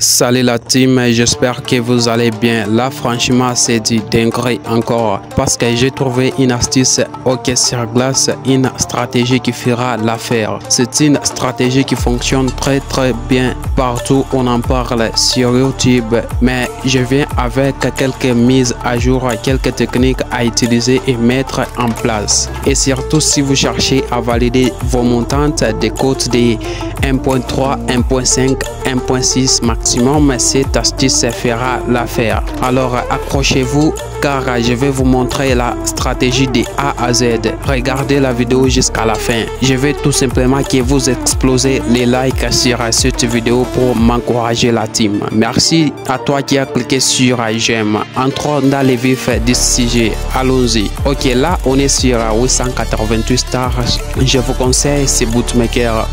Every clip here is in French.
Salut la team, j'espère que vous allez bien. Là franchement c'est du dinguerie encore parce que j'ai trouvé une astuce hockey sur glace, une stratégie qui fera l'affaire. C'est une stratégie qui fonctionne très bien partout, on en parle sur YouTube, mais je viens avec quelques mises à jour, quelques techniques à utiliser et mettre en place. Et surtout si vous cherchez à valider vos montantes des cotes de 1.3, 1.5, 1.6 maximum, cette astuce fera l'affaire. Alors accrochez-vous car je vais vous montrer la stratégie de A à Z. Regardez la vidéo jusqu'à la fin. Je vais tout simplement que vous explosez les likes sur cette vidéo pour m'encourager la team. Merci à toi qui a cliqué sur j'aime. Entrons dans les vifs du sujet. Allons-y. Ok, là on est sur 888 stars. Je vous conseille ce bootmaker.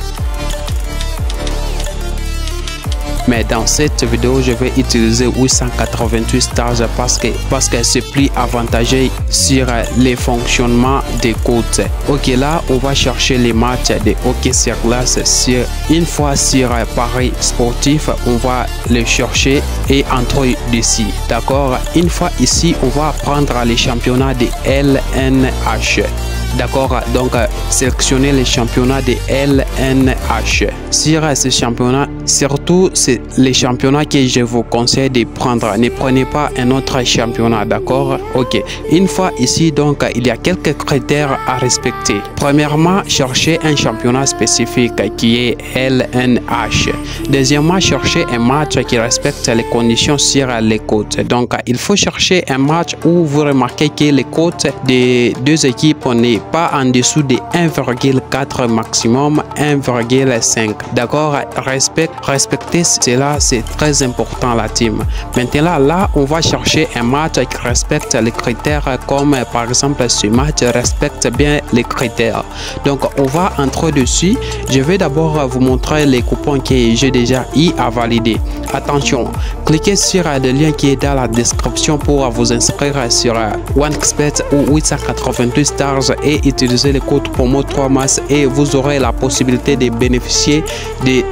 Mais dans cette vidéo, je vais utiliser 888 stars parce que c'est plus avantageux sur les fonctionnements des codes. Ok, là, on va chercher les matchs de hockey sur glace. Une fois sur Paris sportif, on va les chercher et entrer ici. D'accord? Une fois ici, on va prendre les championnats de LNH. D'accord, donc sélectionnez les championnats de LNH. Sur ces championnats, surtout c'est les championnats que je vous conseille de prendre. Ne prenez pas un autre championnat, d'accord? Ok, une fois ici, donc il y a quelques critères à respecter. Premièrement, cherchez un championnat spécifique qui est LNH. Deuxièmement, cherchez un match qui respecte les conditions sur les cotes. Donc il faut chercher un match où vous remarquez que les cotes des deux équipes n'est pas en dessous de 1,4 maximum 1,5. D'accord, respectez cela, c'est très important la team. Maintenant là on va chercher un match qui respecte les critères, comme par exemple ce match respecte bien les critères. Donc on va entrer dessus. Je vais d'abord vous montrer les coupons que j'ai déjà eu à valider. Attention, cliquez sur le lien qui est dans la description pour vous inscrire sur OneXBet ou 888 stars et utiliser le code promo 3MAS et vous aurez la possibilité de bénéficier de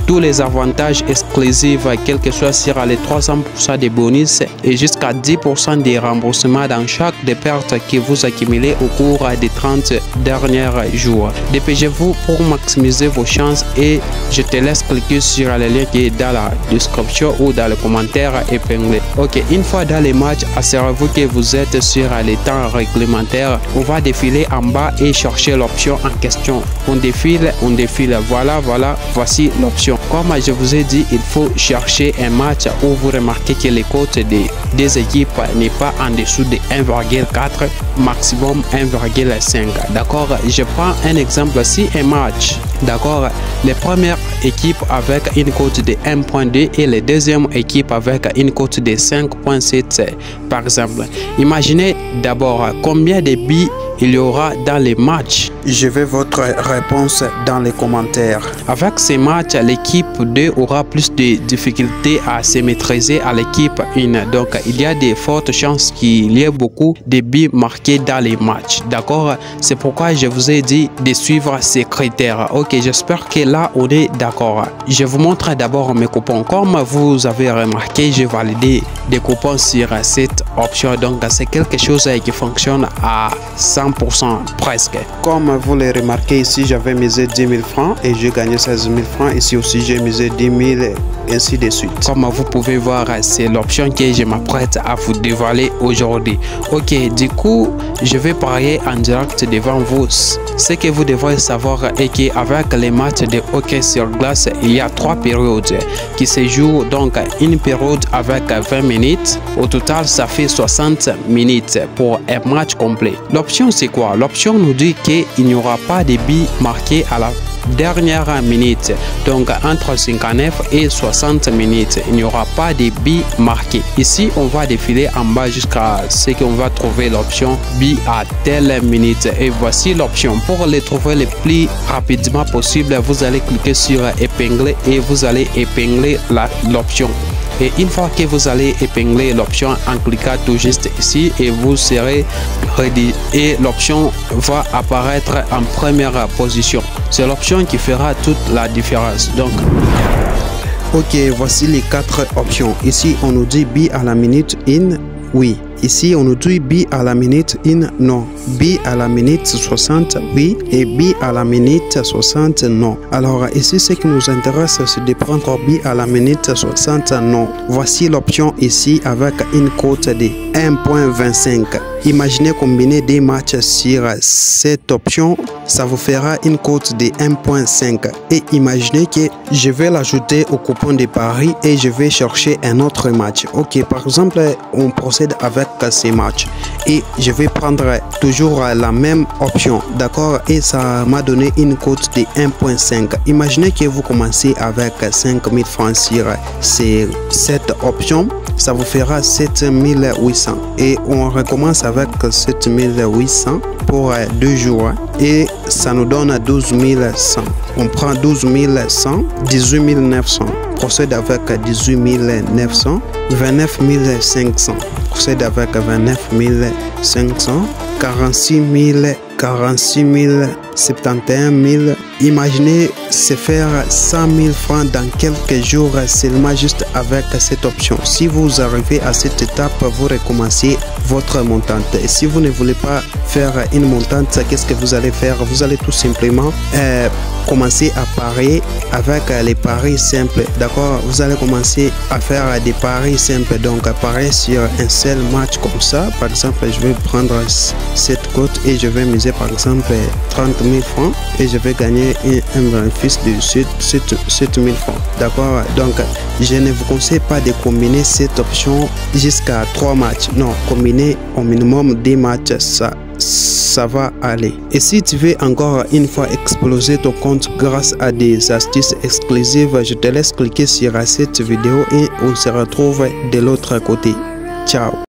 tous les avantages exclusifs, quel que soit sur les 300% des bonus et jusqu'à 10% des remboursements dans chaque des pertes que vous accumulez au cours des 30 derniers jours. Dépêchez-vous pour maximiser vos chances et je te laisse cliquer sur le lien qui est dans la description ou dans le commentaire épinglé. Ok, une fois dans les matchs, assurez-vous que vous êtes sur les temps réglementaires. On va défiler en bas et chercher l'option en question. On défile, voilà, voici l'option. Comme je vous ai dit, il faut chercher un match où vous remarquez que les cotes des équipes n'est pas en dessous de 1,4 maximum 1,5. D'accord, je prends un exemple ici, un match. D'accord, les premières équipes avec une cote de 1.2 et les deuxièmes équipes avec une cote de 5.7 par exemple. Imaginez d'abord combien de buts il y aura dans les matchs. Je veux votre réponse dans les commentaires. Avec ces matchs, l'équipe 2 aura plus de difficultés à se maîtriser à l'équipe 1. Donc, il y a de fortes chances qu'il y ait beaucoup de buts marqués dans les matchs. D'accord? C'est pourquoi je vous ai dit de suivre ces critères. Ok, j'espère que là, on est d'accord. Je vous montre d'abord mes coupons. Comme vous avez remarqué, j'ai validé des coupons sur cette option. Donc, c'est quelque chose qui fonctionne à 100% presque. Comme vous le remarquez ici, j'avais misé 10 000 francs et j'ai gagné 16 000 francs. Ici aussi, j'ai misé 10 000 ainsi de suite. Comme vous pouvez voir, c'est l'option que je m'apprête à vous dévoiler aujourd'hui. Ok, du coup, je vais parier en direct devant vous. Ce que vous devez savoir est qu'avec les matchs de hockey sur glace, il y a 3 périodes qui se jouent. Donc, une période avec 20 minutes. Au total, ça fait 60 minutes pour un match complet. L'option, c'est quoi? L'option nous dit qu'il n'y aura pas de buts marqués à la dernière minute. Donc entre 59 et 60 minutes, il n'y aura pas de buts marqués. Ici, on va défiler en bas jusqu'à ce qu'on va trouver l'option but à telle minute. Et voici l'option. Pour les trouver le plus rapidement possible, vous allez cliquer sur épingler et vous allez épingler l'option. Et une fois que vous allez épingler l'option en cliquant tout juste ici et vous serez ready et l'option va apparaître en première position. C'est l'option qui fera toute la différence. Donc Ok, voici les 4 options. Ici, on nous dit B à la minute in, oui. Ici, on nous dit B à la minute in, non. B à la minute 60, oui. Et B à la minute 60, non. Alors, ici, ce qui nous intéresse, c'est de prendre B à la minute 60, non. Voici l'option ici avec une cote de 1.25. Imaginez combiner des matchs sur cette option, ça vous fera une cote de 1.5. Et imaginez que je vais l'ajouter au coupon de paris et je vais chercher un autre match. Ok, par exemple, on procède avec ces matchs et je vais prendre toujours la même option, d'accord, et ça m'a donné une cote de 1.5. Imaginez que vous commencez avec 5000 francs sur cette option, ça vous fera 7800 et on recommence avec 7800 pour 2 jours et ça nous donne 12100. On prend 12100, 18900, procède avec 18900, 29500, procède avec 29500, 46 000, 71 000. Imaginez se faire 100 000 francs dans quelques jours seulement juste avec cette option. Si vous arrivez à cette étape, vous recommencez votre montante. Et si vous ne voulez pas faire une montante, qu'est-ce que vous allez faire? Vous allez tout simplement commencer à parier avec les paris simples, d'accord? Vous allez commencer à faire des paris simples, donc à parier sur un seul match comme ça. Par exemple, je vais prendre cette cote et je vais miser par exemple 30 000 francs et je vais gagner un bénéfice de 7 000 francs, d'accord? Donc je ne vous conseille pas de combiner cette option jusqu'à 3 matchs, non, combiner au minimum 10 matchs, ça va aller. Et si tu veux encore une fois exploser ton compte grâce à des astuces exclusives, je te laisse cliquer sur cette vidéo et on se retrouve de l'autre côté. Ciao.